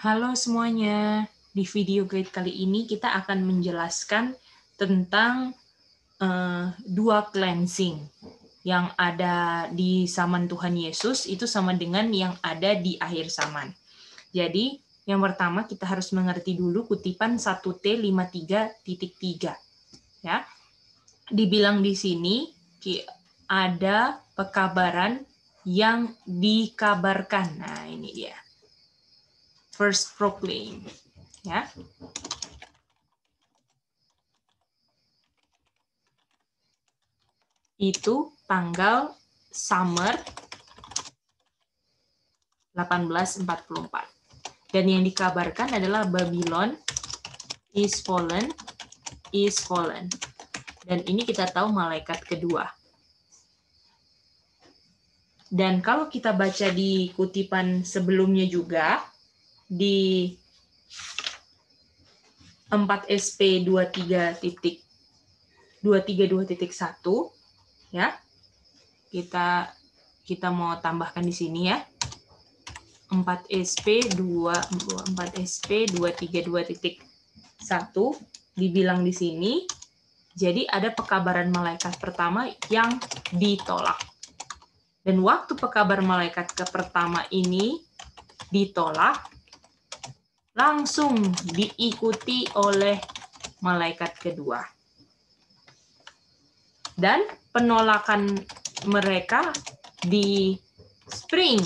Halo semuanya, di video guide kali ini kita akan menjelaskan tentang dua cleansing yang ada di zaman Tuhan Yesus itu sama dengan yang ada di akhir zaman. Jadi, yang pertama kita harus mengerti dulu kutipan 1T53.3. Ya. Dibilang di sini ada pekabaran yang dikabarkan. Nah, ini dia. First proclaim, ya. Itu tanggal summer 1844. Dan yang dikabarkan adalah Babylon is fallen, is fallen. Dan ini kita tahu malaikat kedua. Dan kalau kita baca di kutipan sebelumnya juga, di 4SP23.232.1, ya, kita mau tambahkan di sini ya, 4SP232.1 dibilang di sini. Jadi ada pekabaran malaikat pertama yang ditolak. Dan waktu pekabaran malaikat pertama ini ditolak, langsung diikuti oleh malaikat kedua. Dan penolakan mereka di spring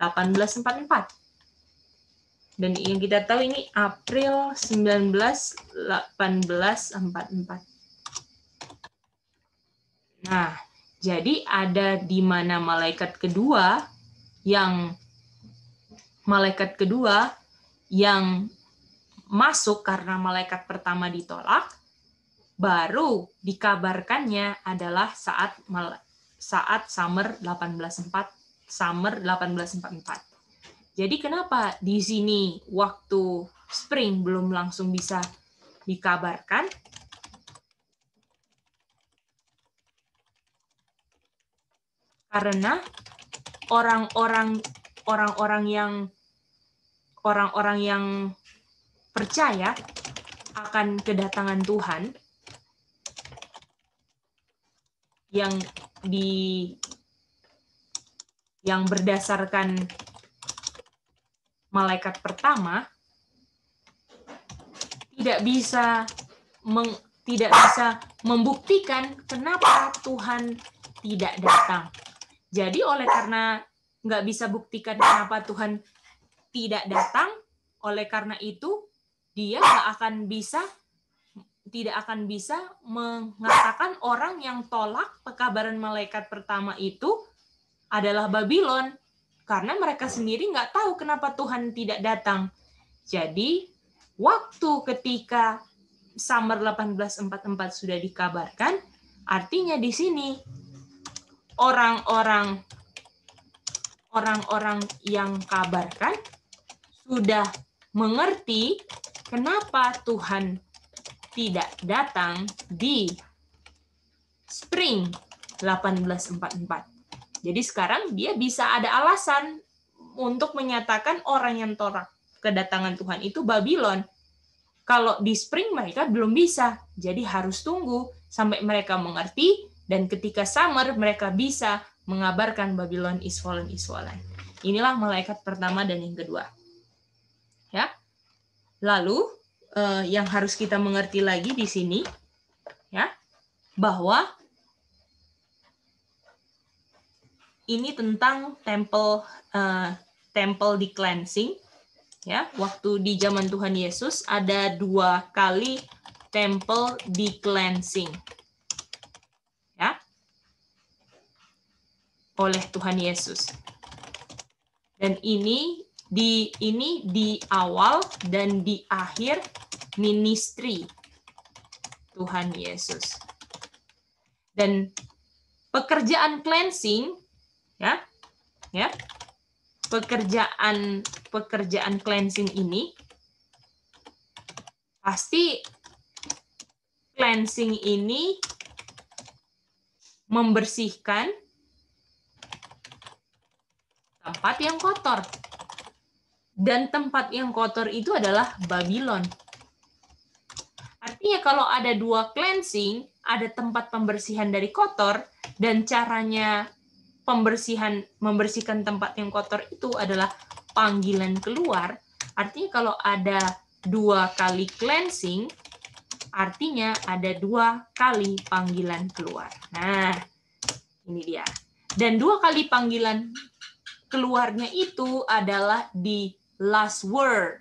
1844. Dan yang kita tahu ini April 1844. Nah, jadi ada di mana malaikat kedua yang masuk karena malaikat pertama ditolak, baru dikabarkannya adalah saat summer 1844. Jadi kenapa di sini waktu spring belum langsung bisa dikabarkan? Karena orang-orang yang percaya akan kedatangan Tuhan yang berdasarkan malaikat pertama tidak bisa membuktikan kenapa Tuhan tidak datang. Jadi oleh karena nggak bisa buktikan kenapa Tuhan tidak datang, oleh karena itu dia tidak akan bisa mengatakan orang yang tolak pekabaran malaikat pertama itu adalah Babylon. Karena mereka sendiri nggak tahu kenapa Tuhan tidak datang. Jadi, waktu ketika summer 1844 sudah dikabarkan, artinya di sini orang-orang yang kabarkan sudah mengerti kenapa Tuhan tidak datang di spring 1844. Jadi sekarang dia bisa ada alasan untuk menyatakan orang yang tolak kedatangan Tuhan itu Babylon. Kalau di spring mereka belum bisa, jadi harus tunggu sampai mereka mengerti, dan ketika summer mereka bisa mengabarkan Babylon is fallen, is fallen. Inilah malaikat pertama dan yang kedua. Ya. Lalu yang harus kita mengerti lagi di sini, ya, bahwa ini tentang temple di cleansing, ya. Waktu di zaman Tuhan Yesus ada 2 kali temple di cleansing, ya, oleh Tuhan Yesus. Dan ini di awal dan di akhir ministry Tuhan Yesus. Dan pekerjaan cleansing, ya, pekerjaan cleansing ini pasti cleansing ini membersihkan tempat yang kotor. Dan tempat yang kotor itu adalah Babylon. Artinya kalau ada dua cleansing, ada tempat pembersihan dari kotor, dan caranya membersihkan tempat yang kotor itu adalah panggilan keluar. Artinya kalau ada 2 kali cleansing, artinya ada 2 kali panggilan keluar. Nah, ini dia. Dan 2 kali panggilan keluarnya itu adalah di last word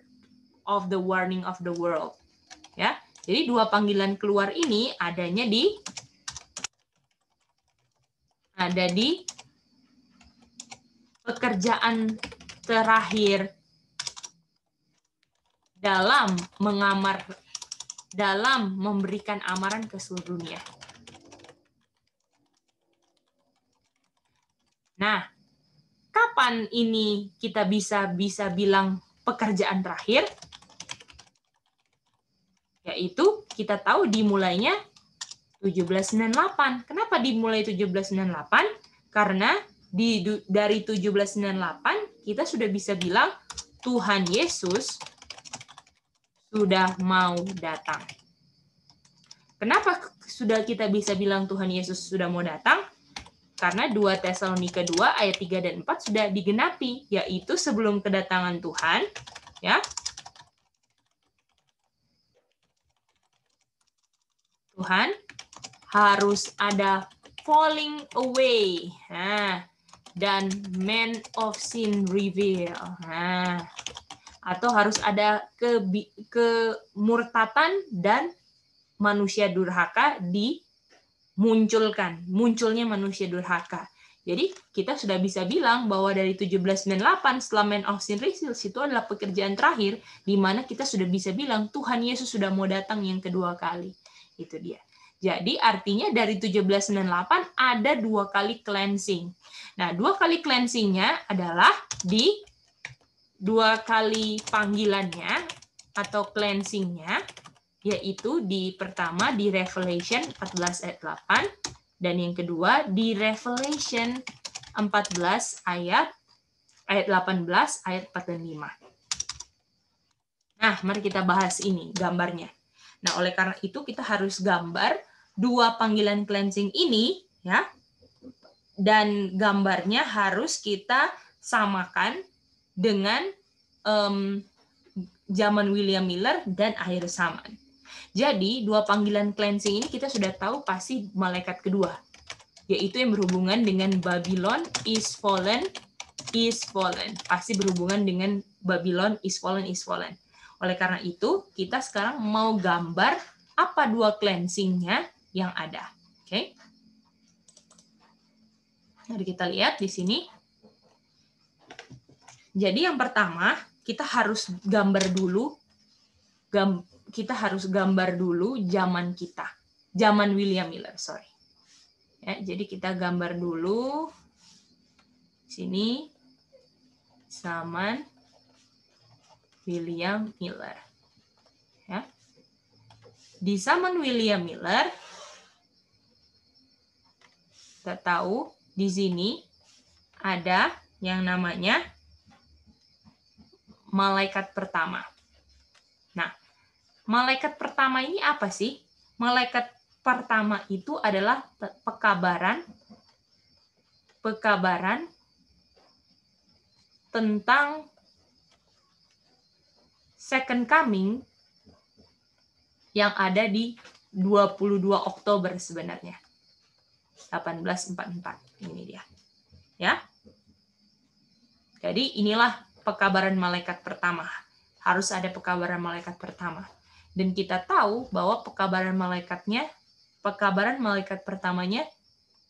of the warning of the world. Ya. Jadi 2 panggilan keluar ini ada di pekerjaan terakhir dalam memberikan amaran ke seluruh dunia. Nah, kapan ini kita bisa bilang pekerjaan terakhir? Yaitu kita tahu dimulainya 1798. Kenapa dimulai 1798? Karena dari 1798 kita sudah bisa bilang Tuhan Yesus sudah mau datang. Kenapa sudah kita bisa bilang Tuhan Yesus sudah mau datang? Karena 2 Tesalonika 2 ayat 3 dan 4 sudah digenapi, yaitu sebelum kedatangan Tuhan, ya. Tuhan harus ada falling away, dan man of sin reveal. Atau harus ada kemurtatan dan manusia durhaka munculnya manusia durhaka. Jadi kita sudah bisa bilang bahwa dari 1798 setelah man of sin reveal itu adalah pekerjaan terakhir, di mana kita sudah bisa bilang Tuhan Yesus sudah mau datang yang kedua kali. Itu dia. Jadi artinya dari 1798 ada 2 kali cleansing. Nah, 2 kali cleansingnya adalah di 2 kali panggilannya atau cleansingnya, yaitu pertama di Revelation 14 ayat 8, dan yang kedua di Revelation 14 ayat 18 ayat 4 dan 5. Nah, mari kita bahas ini gambarnya. Nah, oleh karena itu kita harus gambar 2 panggilan cleansing ini, ya. Dan gambarnya harus kita samakan dengan zaman William Miller dan akhir zaman. Jadi 2 panggilan cleansing ini kita sudah tahu pasti malaikat kedua, yaitu yang berhubungan dengan Babylon is fallen. Pasti berhubungan dengan Babylon is fallen. Oleh karena itu, kita sekarang mau gambar apa 2 cleansing-nya yang ada. Oke. Mari kita lihat di sini. Jadi yang pertama, kita harus gambar dulu zaman kita. Zaman William Miller, sorry. Ya, jadi kita gambar dulu sini zaman William Miller. Ya. Di zaman William Miller, kita tahu di sini ada yang namanya malaikat pertama. Nah, malaikat pertama ini apa sih? Malaikat pertama itu adalah pekabaran tentang second coming yang ada di 22 Oktober sebenarnya. 1844. Ini dia. Ya. Jadi inilah pekabaran malaikat pertama. Harus ada pekabaran malaikat pertama. Dan kita tahu bahwa pekabaran malaikat pertamanya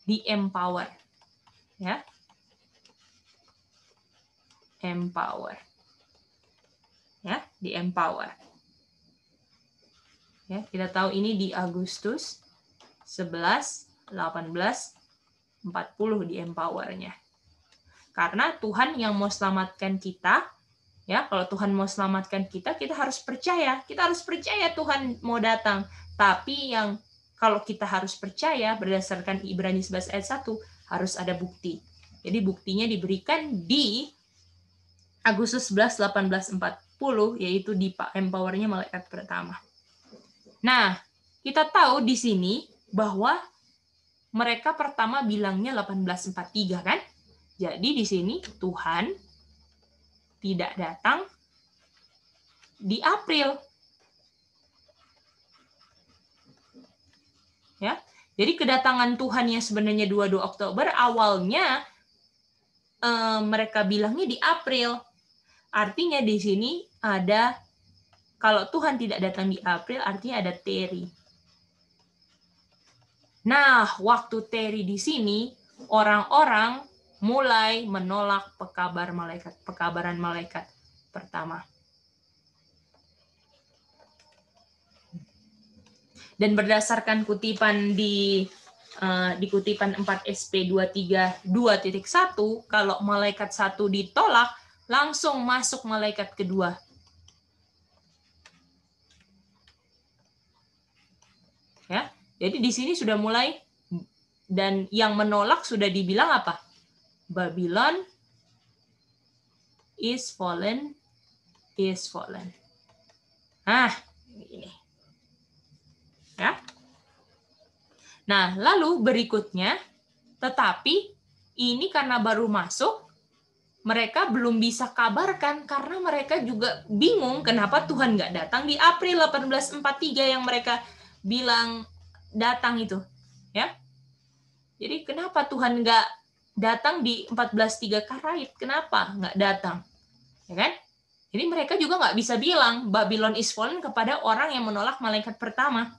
di empower. Ya. Empower. Ya, di empower. Ya, kita tahu ini di Agustus 11, 18, 40 di empowernya. Karena Tuhan yang mau selamatkan kita, ya, kalau Tuhan mau selamatkan kita, kita harus percaya. Kita harus percaya Tuhan mau datang. Tapi yang kalau kita harus percaya berdasarkan Ibrani 11 ayat 1 harus ada bukti. Jadi buktinya diberikan di Agustus 11, 1840, yaitu di empowernya malaikat pertama. Nah, kita tahu di sini bahwa mereka pertama bilangnya 1843 kan? Jadi di sini Tuhan tidak datang di April. Ya. Jadi kedatangan Tuhan yang sebenarnya 22 Oktober awalnya mereka bilangnya di April. Artinya di sini ada, kalau Tuhan tidak datang di April, artinya ada Teri. Nah, waktu Teri di sini, orang-orang mulai menolak pekabaran malaikat pertama. Dan berdasarkan kutipan di kutipan 4 SP 232.1, kalau malaikat 1 ditolak, langsung masuk malaikat kedua. Ya, jadi di sini sudah mulai, dan yang menolak sudah dibilang apa? Babylon is fallen, is fallen. Nah, ini. Ya. Nah, lalu berikutnya, tetapi ini karena baru masuk, mereka belum bisa kabarkan karena mereka juga bingung kenapa Tuhan nggak datang di April 1843 yang mereka bilang datang itu. Ya. Jadi kenapa Tuhan nggak datang di 14.3 Karaib? Kenapa nggak datang? Ya kan? Jadi mereka juga nggak bisa bilang Babylon is fallen kepada orang yang menolak malaikat pertama.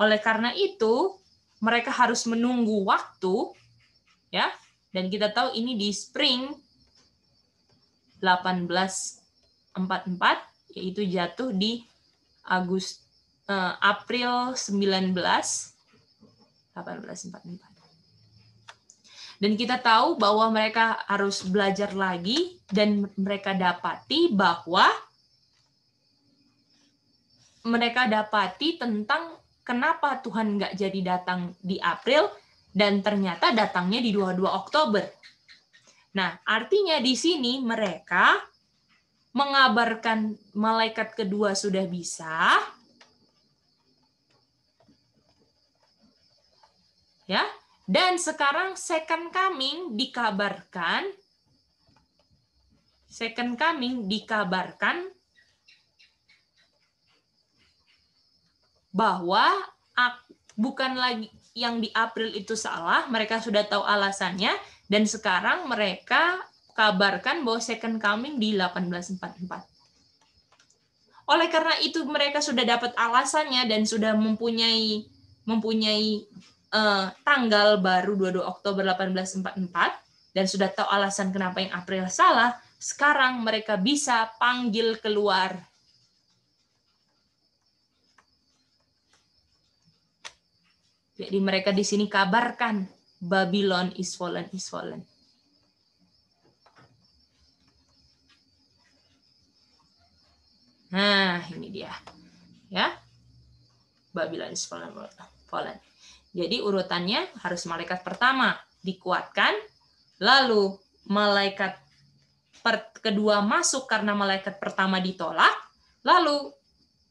Oleh karena itu, mereka harus menunggu waktu, ya. Dan kita tahu ini di spring 1844, yaitu jatuh di April 19, 1844. Dan kita tahu bahwa mereka harus belajar lagi, dan mereka dapati bahwa tentang kenapa Tuhan nggak jadi datang di April, dan ternyata datangnya di 22 Oktober. Nah, artinya di sini mereka mengabarkan malaikat kedua sudah bisa, ya, dan sekarang second coming dikabarkan bahwa bukan lagi yang di April itu salah, mereka sudah tahu alasannya, dan sekarang mereka kabarkan bahwa second coming di 1844. Oleh karena itu mereka sudah dapat alasannya dan sudah mempunyai tanggal baru 22 Oktober 1844 dan sudah tahu alasan kenapa yang April salah, sekarang mereka bisa panggil keluar. Jadi mereka di sini kabarkan Babylon is fallen, is fallen. Nah, ini dia. Ya. Babylon is fallen, fallen. Jadi urutannya harus malaikat pertama dikuatkan, lalu malaikat kedua masuk karena malaikat pertama ditolak, lalu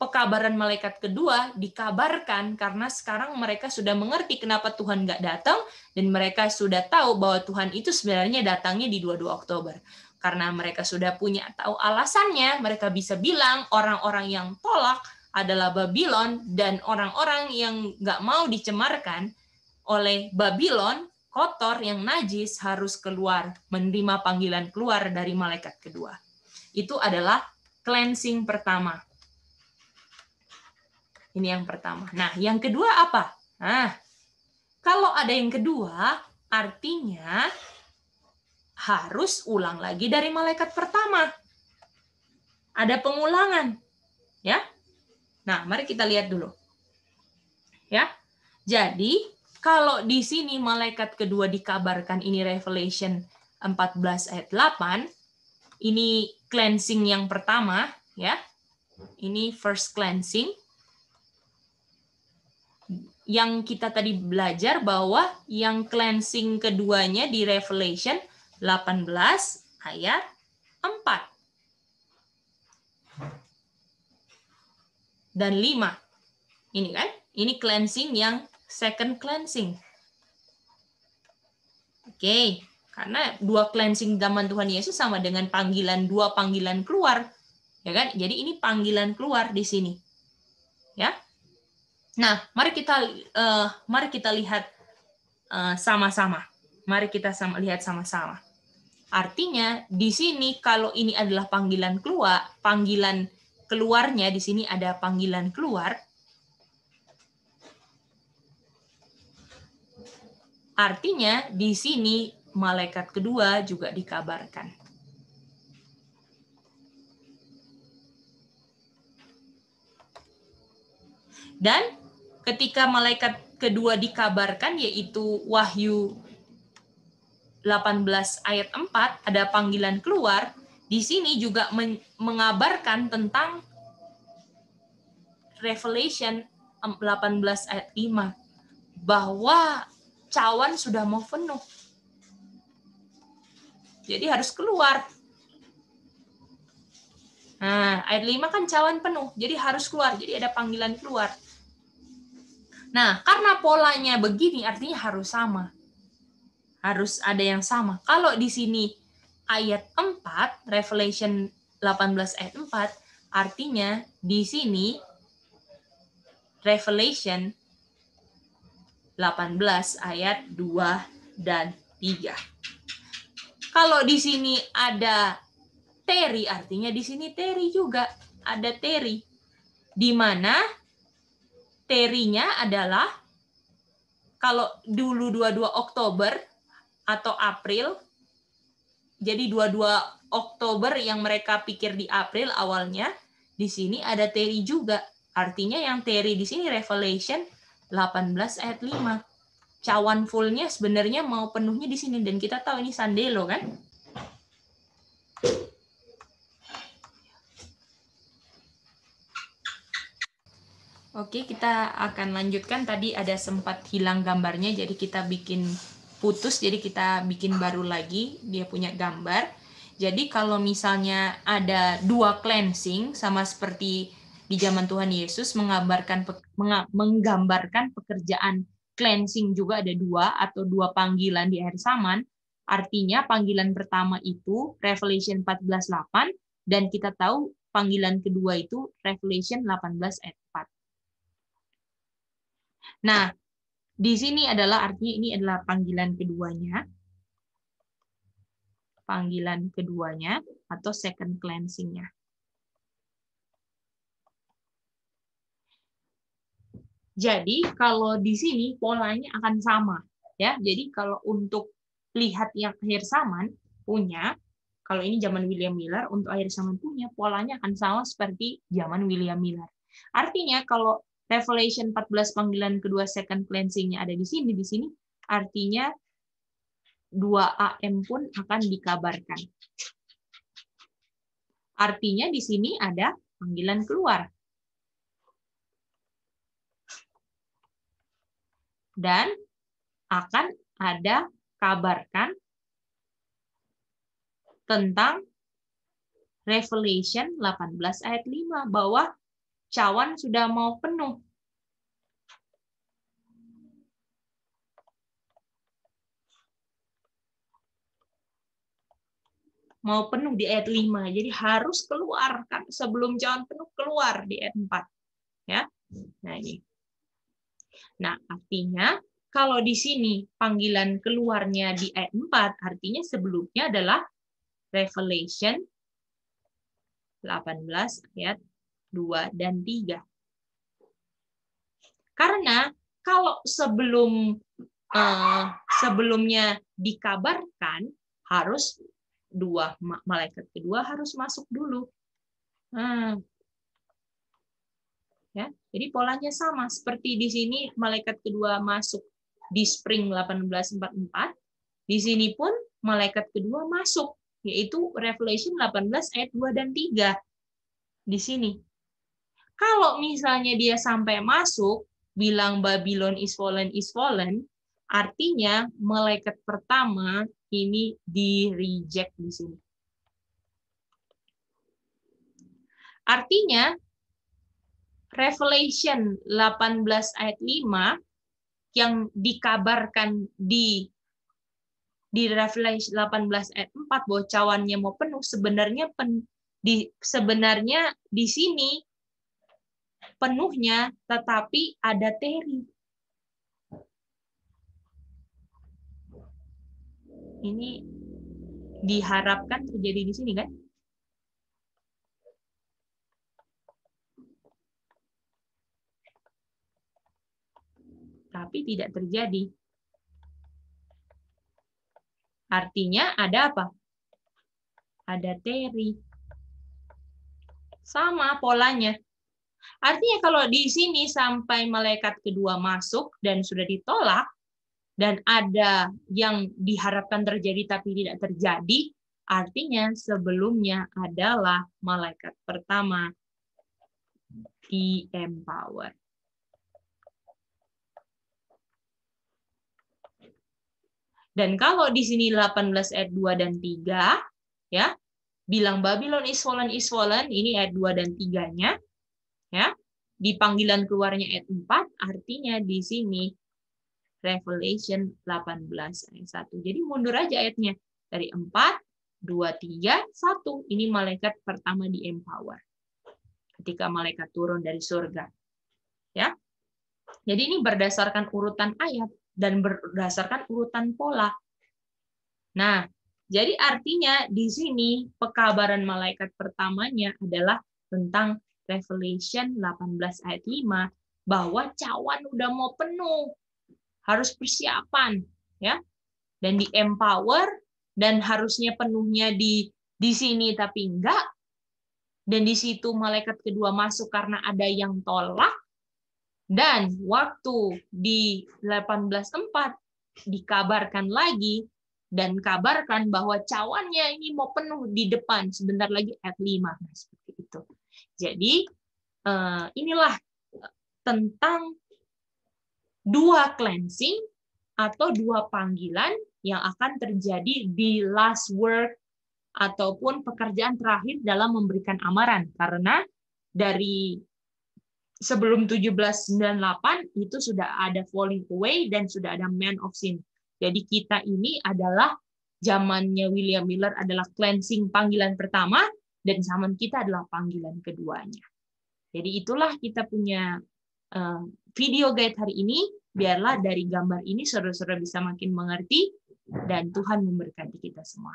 pekabaran malaikat kedua dikabarkan karena sekarang mereka sudah mengerti kenapa Tuhan nggak datang, dan mereka sudah tahu bahwa Tuhan itu sebenarnya datangnya di 22 Oktober. Karena mereka sudah punya tahu alasannya, mereka bisa bilang orang-orang yang tolak adalah Babylon, dan orang-orang yang nggak mau dicemarkan oleh Babylon, kotor, yang najis, harus keluar, menerima panggilan keluar dari malaikat kedua. Itu adalah cleansing pertama. Ini yang pertama. Nah, yang kedua apa? Nah, kalau ada yang kedua, artinya harus ulang lagi dari malaikat pertama. Ada pengulangan. Ya. Nah, mari kita lihat dulu. Ya. Jadi, kalau di sini malaikat kedua dikabarkan, ini Revelation 14 ayat 8, ini cleansing yang pertama, ya. Ini first cleansing. Yang kita tadi belajar bahwa yang cleansing keduanya di Revelation 18 ayat 4 dan 5. Ini kan, ini cleansing yang second cleansing. Oke, karena 2 cleansing zaman Tuhan Yesus sama dengan panggilan 2 panggilan keluar. Ya kan? Jadi ini panggilan keluar di sini. Ya. Nah, mari kita lihat sama-sama. Mari kita lihat sama-sama. Artinya di sini kalau ini adalah panggilan keluarnya di sini ada panggilan keluar. Artinya di sini malaikat kedua juga dikabarkan. Dan ketika malaikat kedua dikabarkan, yaitu Wahyu 18 ayat 4, ada panggilan keluar, di sini juga mengabarkan tentang Revelation 18 ayat 5, bahwa cawan sudah mau penuh. Jadi harus keluar. Nah, ayat 5 kan cawan penuh, jadi harus keluar. Jadi ada panggilan keluar. Nah, karena polanya begini, artinya harus sama. Harus ada yang sama. Kalau di sini ayat 4, Revelation 18 ayat 4, artinya di sini Revelation 18 ayat 2 dan 3. Kalau di sini ada teri, artinya di sini teri juga. Ada teri. Di mana terinya adalah kalau dulu 22 Oktober atau April, jadi 22 Oktober yang mereka pikir di April awalnya, di sini ada teri juga. Artinya yang teri di sini Revelation 18 ayat 5. Cawan fullnya sebenarnya mau penuhnya di sini, dan kita tahu ini Sandelo kan? Oke, kita akan lanjutkan. Tadi ada sempat hilang gambarnya, jadi kita bikin putus, jadi kita bikin baru lagi. Dia punya gambar. Jadi kalau misalnya ada 2 cleansing, sama seperti di zaman Tuhan Yesus, menggambarkan pekerjaan cleansing juga ada 2 atau 2 panggilan di akhir zaman. Artinya panggilan pertama itu Revelation 14:8, dan kita tahu panggilan kedua itu Revelation 18 ayat 4. Nah, di sini adalah artinya ini adalah panggilan keduanya. Panggilan keduanya atau second cleansing-nya. Jadi, kalau di sini polanya akan sama, ya. Jadi, kalau untuk lihat yang akhir zaman punya, kalau ini zaman William Miller, untuk akhir zaman punya polanya akan sama seperti zaman William Miller. Artinya kalau Revelation 14 panggilan kedua second cleansing-nya ada di sini artinya 2 AM pun akan dikabarkan. Artinya di sini ada panggilan keluar. Dan akan ada kabarkan tentang Revelation 18 ayat 5 bahwa cawan sudah mau penuh. Mau penuh di ayat 5. Jadi harus keluar kan, sebelum cawan penuh keluar di ayat 4. Ya. Nah, ini. Nah, artinya kalau di sini panggilan keluarnya di ayat 4, artinya sebelumnya adalah Revelation 18 ayat 2 dan 3. Karena kalau sebelumnya dikabarkan, harus 2 malaikat kedua harus masuk dulu. Ya, jadi polanya sama seperti di sini malaikat kedua masuk di Spring 18:44. Di sini pun malaikat kedua masuk, yaitu Revelation 18 ayat 2 dan 3. Di sini. Kalau misalnya dia sampai masuk bilang Babylon is fallen, artinya malaikat pertama ini di reject di sini. Artinya, Revelation 18 ayat 5 yang dikabarkan di Revelation 18 ayat 4 bahwa cawannya mau penuh, sebenarnya di sini penuhnya, tetapi ada teri. Ini diharapkan terjadi di sini kan? Tapi tidak terjadi. Artinya ada apa? Ada teri. Sama polanya. Artinya kalau di sini sampai malaikat kedua masuk dan sudah ditolak, dan ada yang diharapkan terjadi tapi tidak terjadi, artinya sebelumnya adalah malaikat pertama di empower. Dan kalau di sini 18 ayat 2 dan 3, ya, bilang Babylon is fallen, ini ayat 2 dan 3-nya, ya. Di panggilan keluarnya ayat 4, artinya di sini Revelation 18 ayat 1. Jadi mundur aja ayatnya. Dari 4, 2, 3, 1. Ini malaikat pertama di empower. Ketika malaikat turun dari surga. Ya. Jadi ini berdasarkan urutan ayat dan berdasarkan urutan pola. Nah, jadi artinya di sini pekabaran malaikat pertamanya adalah tentang Revelation 18 ayat 5 bahwa cawan udah mau penuh. Harus persiapan, ya. Dan di empower dan harusnya penuhnya di sini tapi enggak. Dan di situ malaikat kedua masuk karena ada yang tolak. Dan waktu di 18:4 dikabarkan lagi dan kabarkan bahwa cawannya ini mau penuh di depan sebentar lagi ayat 5. Nah, seperti itu. Jadi inilah tentang dua cleansing atau dua panggilan yang akan terjadi di last word ataupun pekerjaan terakhir dalam memberikan amaran. Karena dari sebelum 1798 itu sudah ada falling away dan sudah ada man of sin. Jadi kita ini adalah zamannya William Miller adalah cleansing panggilan pertama dan zaman kita adalah panggilan keduanya. Jadi itulah kita punya video guide hari ini. Biarlah dari gambar ini saudara-saudara bisa makin mengerti dan Tuhan memberkati kita semua.